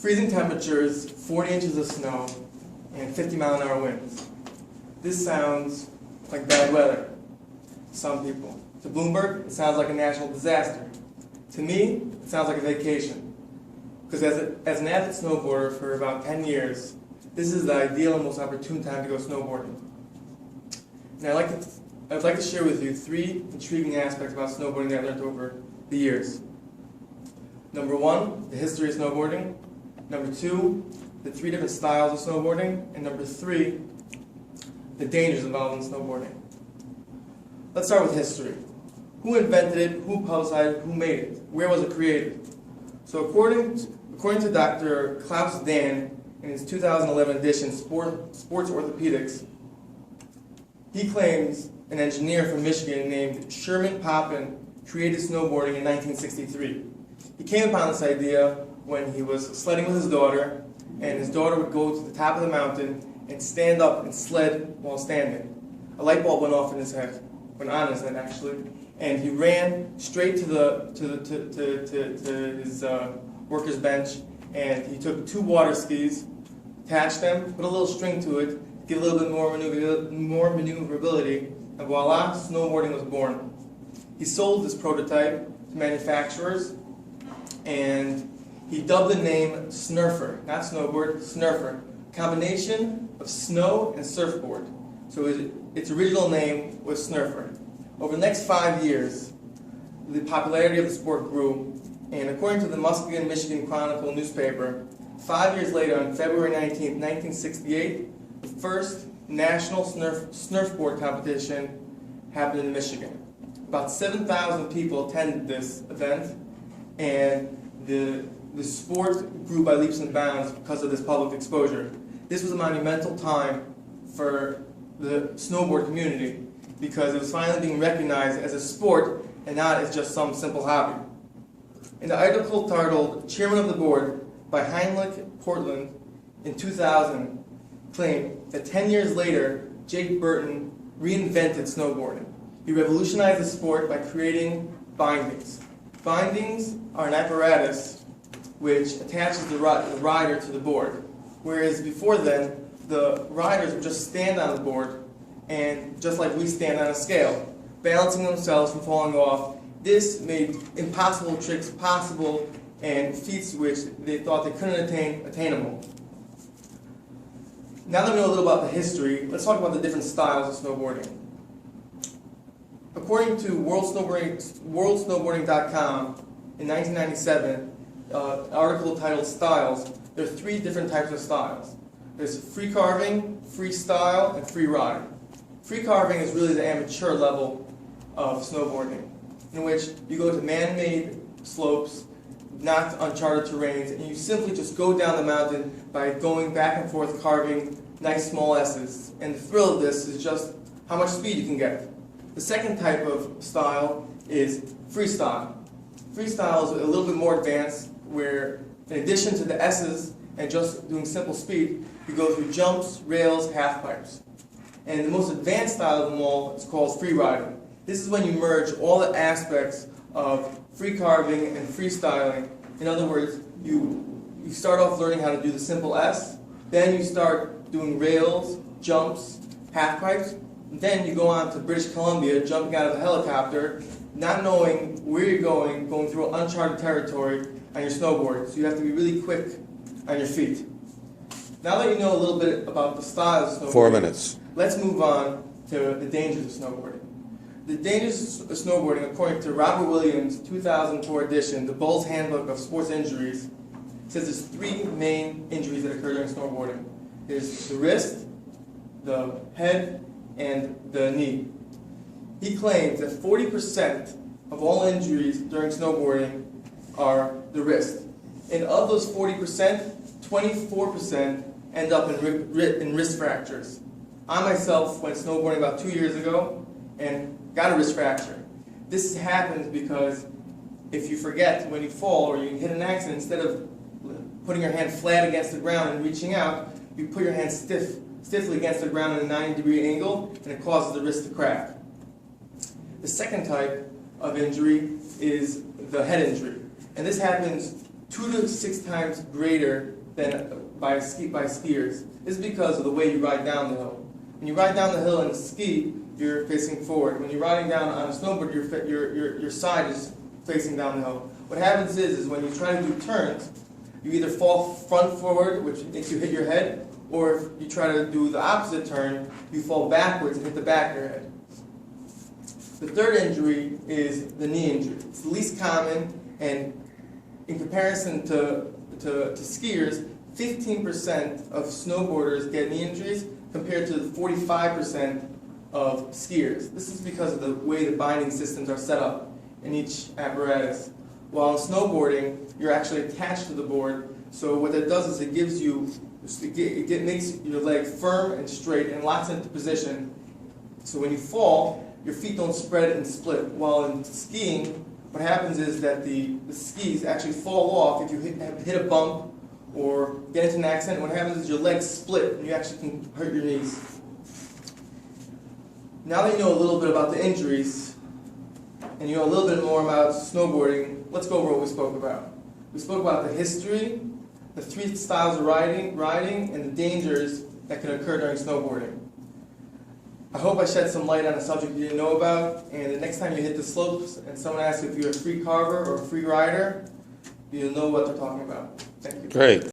freezing temperatures, 40 inches of snow, and 50-mile-an-hour winds. This sounds like bad weather to some people. To Bloomberg, it sounds like a national disaster. To me, it sounds like a vacation. Because as an avid snowboarder for about 10 years, this is the ideal and most opportune time to go snowboarding. And I'd like to share with you 3 intriguing aspects about snowboarding that I learned over the years. Number 1, the history of snowboarding. Number 2, the 3 different styles of snowboarding. And number 3, the dangers involved in snowboarding. Let's start with history. Who invented it? Who publicized it? Who made it? Where was it created? So according to Dr. Klaus Dan in his 2011 edition, Sports Orthopedics, he claims an engineer from Michigan named Sherman Poppin created snowboarding in 1963. He came upon this idea when he was sledding with his daughter, and his daughter would go to the top of the mountain and stand up and sled while standing. A light bulb went off in his head, went on in his head actually, and he ran straight to his worker's bench, and he took 2 water skis, attached them, put a little string to it, give a little bit more maneuverability, and voila, snowboarding was born. He sold this prototype to manufacturers, and he dubbed the name Snurfer, not snowboard, Snurfer, combination of snow and surfboard. So its original name was Snurfer. Over the next 5 years, the popularity of the sport grew, and according to the Muskegon, Michigan Chronicle newspaper, 5 years later, on February 19, 1968, the first national snurfboard competition happened in Michigan. About 7,000 people attended this event, and the sport grew by leaps and bounds because of this public exposure. This was a monumental time for the snowboard community because it was finally being recognized as a sport and not as just some simple hobby. In the article titled Chairman of the Board by Heinrich Portland in 2000 claimed that 10 years later, Jake Burton reinvented snowboarding. He revolutionized the sport by creating bindings. Bindings are an apparatus which attaches the rider to the board, whereas before then, the riders would just stand on the board and just like we stand on a scale, balancing themselves from falling off. This made impossible tricks possible and feats which they thought they couldn't attain attainable. Now that we know a little about the history, let's talk about the different styles of snowboarding. According to WorldSnowboarding.com in 1997, an article titled Styles, there are 3 different types of styles. There's free carving, freestyle, and free ride. Free carving is really the amateur level of snowboarding, in which you go to man-made slopes, not uncharted terrains, and you simply just go down the mountain by going back and forth carving nice small S's. And the thrill of this is just how much speed you can get. The second type of style is freestyle. Freestyle is a little bit more advanced, where in addition to the S's and just doing simple speed, you go through jumps, rails, half pipes. And the most advanced style of them all is called free riding. This is when you merge all the aspects of free carving and freestyling. In other words, you start off learning how to do the simple S, then you start doing rails, jumps, half pipes, then you go on to British Columbia, jumping out of a helicopter, not knowing where you're going through uncharted territory on your snowboard. So you have to be really quick on your feet. Now that you know a little bit about the styles of snowboarding, 4 minutes. Let's move on to the dangers of snowboarding. The dangers of snowboarding, according to Robert Williams' 2004 edition, The Bull's Handbook of Sports Injuries, says there's 3 main injuries that occur during snowboarding. There's the wrist, the head, and the knee. He claims that 40% of all injuries during snowboarding are the wrist. And of those 40%, 24% end up in wrist fractures. I myself went snowboarding about 2 years ago and got a wrist fracture. This happens because if you forget when you fall or you hit an accident, instead of putting your hand flat against the ground and reaching out, you put your hand stiffly against the ground at a 90-degree angle, and it causes the wrist to crack. The second type of injury is the head injury. And this happens 2 to 6 times greater than by skiers. This is because of the way you ride down the hill. When you ride down the hill in a ski, you're facing forward. When you're riding down on a snowboard, your side is facing down the hill. What happens is when you try to do turns, you either fall front forward, which makes you hit your head, or if you try to do the opposite turn, you fall backwards and hit the back of your head. The third injury is the knee injury. It's the least common, and in comparison to skiers, 15% of snowboarders get knee injuries compared to 45% of skiers. This is because of the way the binding systems are set up in each apparatus. While in snowboarding, you're actually attached to the board, so what that does is it makes your leg firm and straight and locks into position. So when you fall, your feet don't spread and split. While in skiing, what happens is that the skis actually fall off if you hit a bump or get into an accident. What happens is your legs split and you actually can hurt your knees. Now that you know a little bit about the injuries and you know a little bit more about snowboarding, let's go over what we spoke about. We spoke about the history, the 3 styles of riding, and the dangers that can occur during snowboarding. I hope I shed some light on a subject you didn't know about, and the next time you hit the slopes and someone asks if you're a free carver or a free rider, you'll know what they're talking about. Thank you. Great.